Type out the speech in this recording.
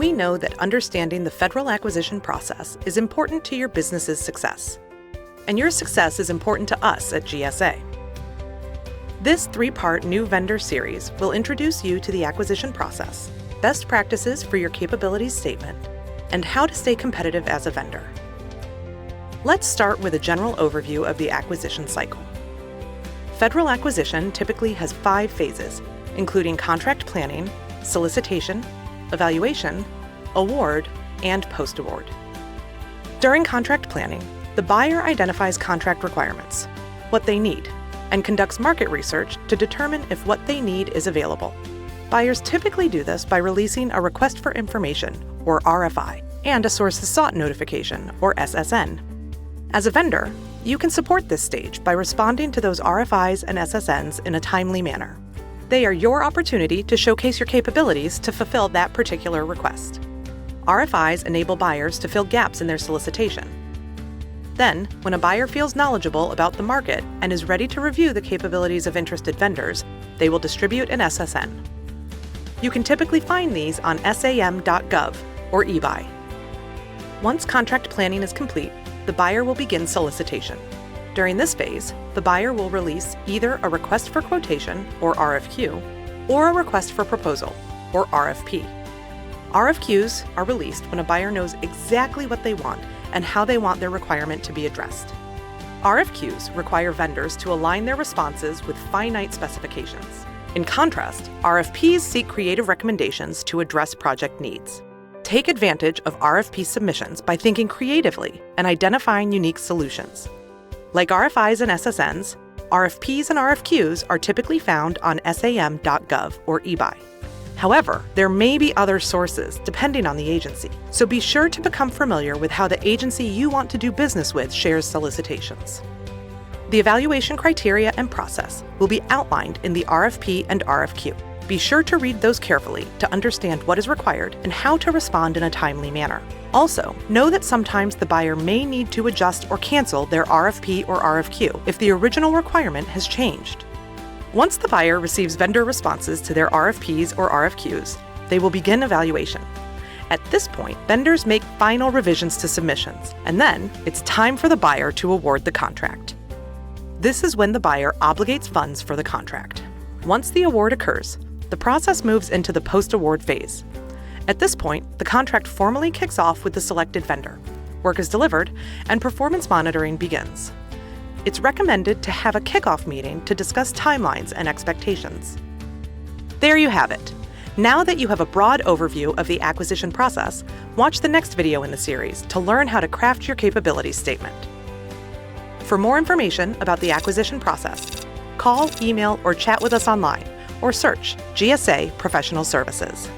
We know that understanding the federal acquisition process is important to your business's success. And your success is important to us at GSA. This 3-part new vendor series will introduce you to the acquisition process, best practices for your capabilities statement, and how to stay competitive as a vendor. Let's start with a general overview of the acquisition cycle. Federal acquisition typically has 5 phases, including contract planning, solicitation, evaluation, award, and post-award. During contract planning, the buyer identifies contract requirements, what they need, and conducts market research to determine if what they need is available. Buyers typically do this by releasing a request for information, or RFI, and a sources sought notification, or SSN. As a vendor, you can support this stage by responding to those RFIs and SSNs in a timely manner. They are your opportunity to showcase your capabilities to fulfill that particular request. RFIs enable buyers to fill gaps in their solicitation. Then, when a buyer feels knowledgeable about the market and is ready to review the capabilities of interested vendors, they will distribute an SSN. You can typically find these on sam.gov or eBuy. Once contract planning is complete, the buyer will begin solicitation. During this phase, the buyer will release either a request for quotation, or RFQ, or a request for proposal, or RFP. RFQs are released when a buyer knows exactly what they want and how they want their requirement to be addressed. RFQs require vendors to align their responses with finite specifications. In contrast, RFPs seek creative recommendations to address project needs. Take advantage of RFP submissions by thinking creatively and identifying unique solutions. Like RFIs and SSNs, RFPs and RFQs are typically found on sam.gov or eBuy. However, there may be other sources depending on the agency, so be sure to become familiar with how the agency you want to do business with shares solicitations. The evaluation criteria and process will be outlined in the RFP and RFQ. Be sure to read those carefully to understand what is required and how to respond in a timely manner. Also, know that sometimes the buyer may need to adjust or cancel their RFP or RFQ if the original requirement has changed. Once the buyer receives vendor responses to their RFPs or RFQs, they will begin evaluation. At this point, vendors make final revisions to submissions, and then it's time for the buyer to award the contract. This is when the buyer obligates funds for the contract. Once the award occurs, the process moves into the post-award phase. At this point, the contract formally kicks off with the selected vendor. Work is delivered, and performance monitoring begins. It's recommended to have a kickoff meeting to discuss timelines and expectations. There you have it. Now that you have a broad overview of the acquisition process, watch the next video in the series to learn how to craft your capabilities statement. For more information about the acquisition process, call, email, or chat with us online, or search GSA Professional Services.